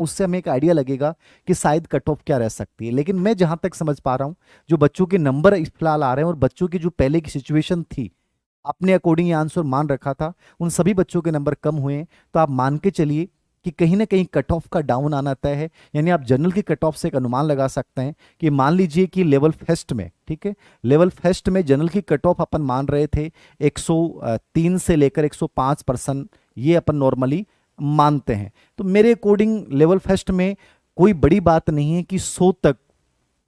उससे हमें एक आइडिया लगेगा कि शायद कट ऑफ क्या रह सकती है। लेकिन मैं जहां तक समझ पा रहा हूँ, जो बच्चों के नंबर इस फिलहाल आ रहे हैं और बच्चों की जो पहले की सिचुएशन थी, अपने अकॉर्डिंग ये आंसर मान रखा था, उन सभी बच्चों के नंबर कम हुए हैं। तो आप मान के चलिए कि कहीं ना कहीं कट ऑफ का डाउन आना तय है। यानी आप जनरल की कट ऑफ से एक अनुमान लगा सकते हैं कि मान लीजिए कि लेवल फर्स्ट में, ठीक है, लेवल फर्स्ट में जनरल की कट ऑफ अपन मान रहे थे 103 से लेकर 105%, ये अपन नॉर्मली मानते हैं। तो मेरे अकॉर्डिंग लेवल फर्स्ट में कोई बड़ी बात नहीं है कि 100 तक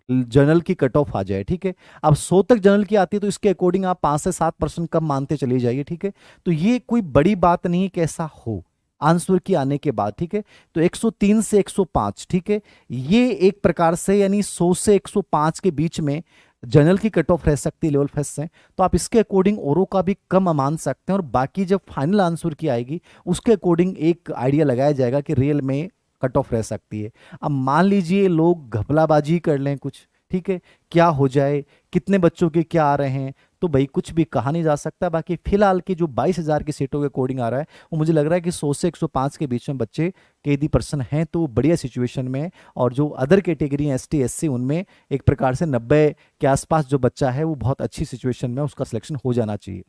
जनरल की कट ऑफ आ जाए, ठीक है। अब 100 तक जनरल की आती है तो इसके अकॉर्डिंग आप 5 से 7% कम मानते चले जाइए, ठीक है। तो ये कोई बड़ी बात नहीं है कि ऐसा हो आंसर की आने के बाद, ठीक है। तो 103 से 105, ठीक है, ये एक प्रकार से यानी 100 से 105 के बीच में जनरल की कट ऑफ रह सकती है लेवल फर्स्ट से। तो आप इसके अकॉर्डिंग औरों का भी कम मान सकते हैं, और बाकी जब फाइनल आंसर की आएगी उसके अकॉर्डिंग एक आइडिया लगाया जाएगा कि रियल में कट ऑफ रह सकती है। अब मान लीजिए लोग घपलाबाजी कर लें कुछ, ठीक है, क्या हो जाए, कितने बच्चों के क्या आ रहे हैं, तो भाई कुछ भी कहा नहीं जा सकता। बाकी फिलहाल की जो 22,000 की सीटों के अकॉर्डिंग आ रहा है, वो मुझे लग रहा है कि 100 से 105 के बीच में बच्चे के यदि पर्सन हैं तो वो बढ़िया सिचुएशन में है। और जो अदर कैटेगरी है ST SC, उनमें एक प्रकार से 90 के आसपास जो बच्चा है वो बहुत अच्छी सिचुएशन में, उसका सिलेक्शन हो जाना चाहिए।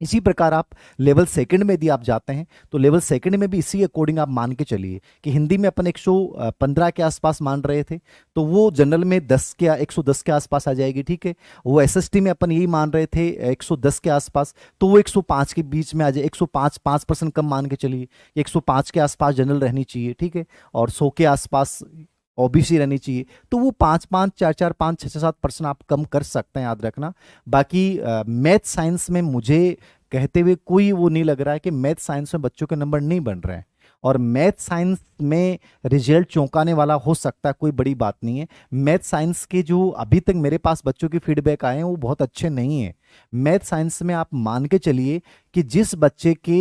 इसी प्रकार आप लेवल सेकंड में यदि आप जाते हैं तो लेवल सेकंड में भी इसी अकॉर्डिंग आप मान के चलिए कि हिंदी में अपन 115 के आसपास मान रहे थे, तो वो जनरल में 10 के 110 के आसपास आ जाएगी, ठीक है। वो SST में अपन यही मान रहे थे 110 के आसपास, तो वो 105 के बीच में आ जाए, 105 5% कम मान के चलिए, 105 के आसपास जनरल रहनी चाहिए, ठीक है, और 100 के आसपास OBC रहनी चाहिए। तो वो 5 5 4 4 5 6 7% आप कम कर सकते हैं, याद रखना। बाकी मैथ साइंस में मुझे कहते हुए कोई वो नहीं लग रहा है कि मैथ साइंस में बच्चों के नंबर नहीं बन रहे हैं, और मैथ साइंस में रिजल्ट चौंकाने वाला हो सकता है, कोई बड़ी बात नहीं है। मैथ साइंस के जो अभी तक मेरे पास बच्चों के फीडबैक आए हैं वो बहुत अच्छे नहीं है। मैथ साइंस में आप मान के चलिए कि जिस बच्चे के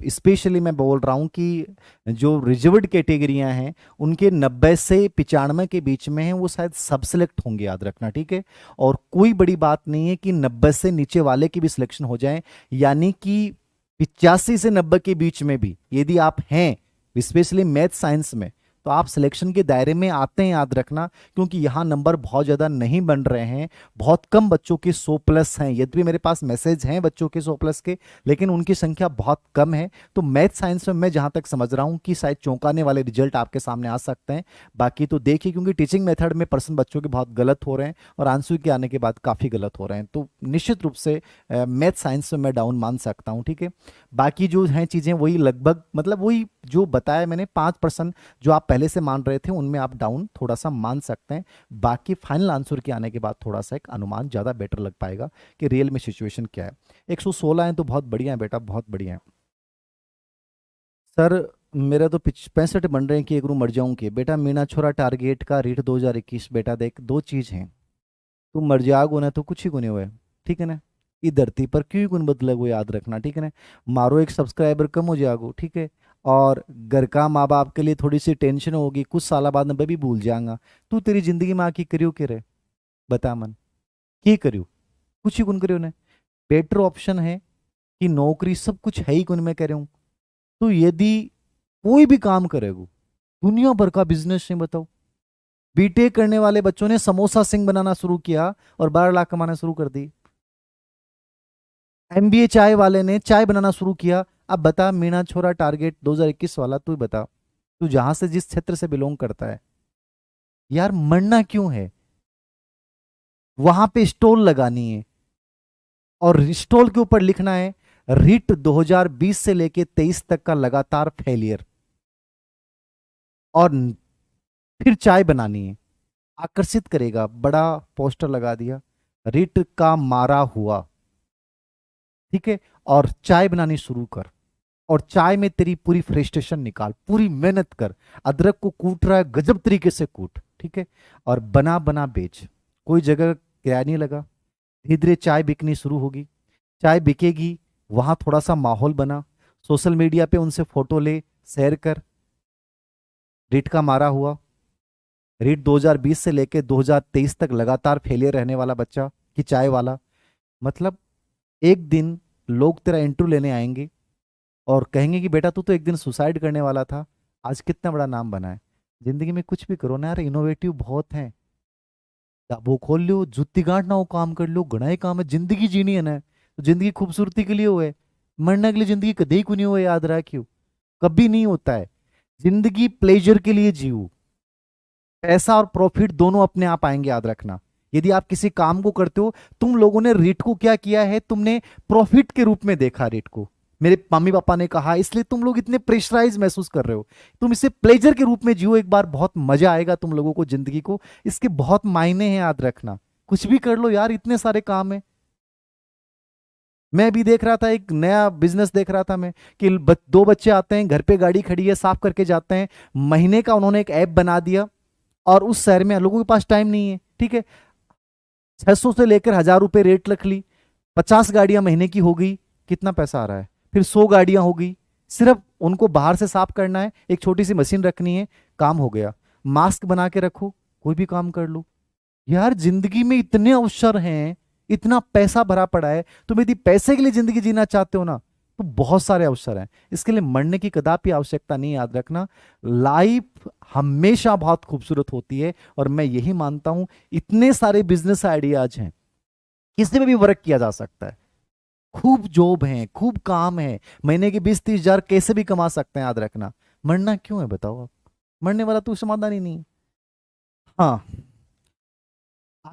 स्पेशली मैं बोल रहा हूं कि जो रिजर्व्ड कैटेगरियां हैं उनके 90 से 95 के बीच में हैं, वो शायद सब सेलेक्ट होंगे, याद रखना, ठीक है। और कोई बड़ी बात नहीं है कि 90 से नीचे वाले की भी सिलेक्शन हो जाए, यानी कि 85 से 90 के बीच में भी यदि आप हैं स्पेशली मैथ साइंस में, तो आप सिलेक्शन के दायरे में आते हैं, याद रखना। क्योंकि यहाँ नंबर बहुत ज़्यादा नहीं बन रहे हैं, बहुत कम बच्चों के 100+ हैं। यद्यपि मेरे पास मैसेज हैं बच्चों के 100+ के, लेकिन उनकी संख्या बहुत कम है। तो मैथ साइंस में मैं जहाँ तक समझ रहा हूँ कि शायद चौंकाने वाले रिजल्ट आपके सामने आ सकते हैं। बाकी तो देखिए, क्योंकि टीचिंग मेथड में पर्सन बच्चों के बहुत गलत हो रहे हैं और आंसर के आने के बाद काफ़ी गलत हो रहे हैं, तो निश्चित रूप से मैथ साइंस में मैं डाउन मान सकता हूँ, ठीक है। बाकी जो हैं चीज़ें वही लगभग, मतलब वही जो बताया मैंने, 5% जो आप पहले से मान रहे थे उनमें आप डाउन थोड़ा सा मान सकते हैं। बाकी फाइनल आंसर के आने के बाद थोड़ा सा एक अनुमान ज़्यादा बेटर लग पाएगा कि रियल में सिचुएशन क्या है। 116 है तो बहुत बढ़िया है बेटा, बहुत बढ़िया है। सर मेरा तो 65 बन रहे हैं कि एक रूम मर जाऊं कि बेटा, मीना छोरा टारगेट का रीट 2021, बेटा देख दो चीज़ हैं, तू मर जाओगे ना तो कुछ ही गुने हुए, ठीक है ना। ये धरती पर क्यों गुण बदले हुए, याद रखना, ठीक है ना। मारो एक सब्सक्राइबर कम हो जाओगे, ठीक है। और घर का माँ बाप के लिए थोड़ी सी टेंशन होगी, कुछ साल बाद मैं भी भूल जाऊंगा। तू तेरी जिंदगी में आके करियो के रे, बता मन की करियो, कुछ ही गुण करियो ने। बेटर ऑप्शन है कि नौकरी सब कुछ है ही गुण में कह रहा हूँ। तो यदि कोई भी काम करेगो, दुनिया भर का बिजनेस है, बताओ। बीटेक करने वाले बच्चों ने समोसा सिंह बनाना शुरू किया और 12 लाख कमाना शुरू कर दी। MBA चाय वाले ने चाय बनाना शुरू किया। अब बता मीना छोरा टारगेट 2021 वाला, तू बता, तू जहां से जिस क्षेत्र से बिलोंग करता है, यार मरना क्यों है। वहां पे स्टॉल लगानी है और स्टॉल के ऊपर लिखना है रिट 2020 से लेके 23 तक का लगातार फेलियर, और फिर चाय बनानी है। आकर्षित करेगा, बड़ा पोस्टर लगा दिया, रिट का मारा हुआ, ठीक है। और चाय बनानी शुरू कर, और चाय में तेरी पूरी फ्रस्ट्रेशन निकाल, पूरी मेहनत कर। अदरक को कूट रहा है, गजब तरीके से कूट, ठीक है, और बना बना बेच। कोई जगह किराया नहीं लगा, धीरे धीरे चाय बिकनी शुरू होगी। चाय बिकेगी, वहां थोड़ा सा माहौल बना, सोशल मीडिया पे उनसे फोटो ले, शेयर कर, रेट का मारा हुआ, रेट 2020 से लेके 2023 तक लगातार फेलियर रहने वाला बच्चा कि चाय वाला। मतलब एक दिन लोग तेरा इंटरव्यू लेने आएंगे और कहेंगे कि बेटा तू तो एक दिन सुसाइड करने वाला था, आज कितना बड़ा नाम बना है। जिंदगी में कुछ भी करो ना यार, इनोवेटिव बहुत हैं। वो खोल लो, जुत्ती गांठ ना हो, काम कर लो, घना ही काम है। जिंदगी जीनी है ना, तो जिंदगी खूबसूरती के लिए हुए, मरने के लिए जिंदगी कभी को नहीं हुआ, याद रखियो। कभी नहीं होता है। जिंदगी प्लेजर के लिए जियो। पैसा और प्रॉफिट दोनों अपने आप आएंगे, याद रखना। यदि आप किसी काम को करते हो, तुम लोगों ने रेट को क्या किया है, तुमने प्रॉफिट के रूप में देखा रेट को। मेरे मम्मी पापा ने कहा, इसलिए तुम लोग इतने प्रेशराइज महसूस कर रहे हो। तुम इसे प्लेजर के रूप में जियो एक बार, बहुत मजा आएगा तुम लोगों को जिंदगी को। इसके बहुत मायने हैं, याद रखना। कुछ भी कर लो यार, इतने सारे काम है। मैं भी देख रहा था, एक नया बिजनेस देख रहा था मैं, कि दो बच्चे आते हैं, घर पे गाड़ी खड़ी है, साफ करके जाते हैं। महीने का उन्होंने एक ऐप बना दिया, और उस शहर में लोगों के पास टाइम नहीं है, ठीक है। 600 से लेकर 1,000 रुपए रेट रख ली। 50 गाड़ियां महीने की हो गई। कितना पैसा आ रहा है। फिर 100 गाड़ियां हो गई। सिर्फ उनको बाहर से साफ करना है, एक छोटी सी मशीन रखनी है, काम हो गया। मास्क बना के रखो, कोई भी काम कर लो। यार जिंदगी में इतने अवसर हैं, इतना पैसा भरा पड़ा है। तुम यदि पैसे के लिए जिंदगी जीना चाहते हो ना, तो बहुत सारे अवसर हैं। इसके लिए मरने की कदापि आवश्यकता नहीं, याद रखना। लाइफ हमेशा बहुत खूबसूरत होती है, और मैं यही मानता हूं। इतने सारे बिजनेस आइडियाज हैं, किसी में भी वर्क किया जा सकता है। खूब जॉब है, खूब काम है। महीने के 20-30 हजार कैसे भी कमा सकते हैं, याद रखना। मरना क्यों है बताओ आप। मरने वाला तो समाधान ही नहीं है। हाँ।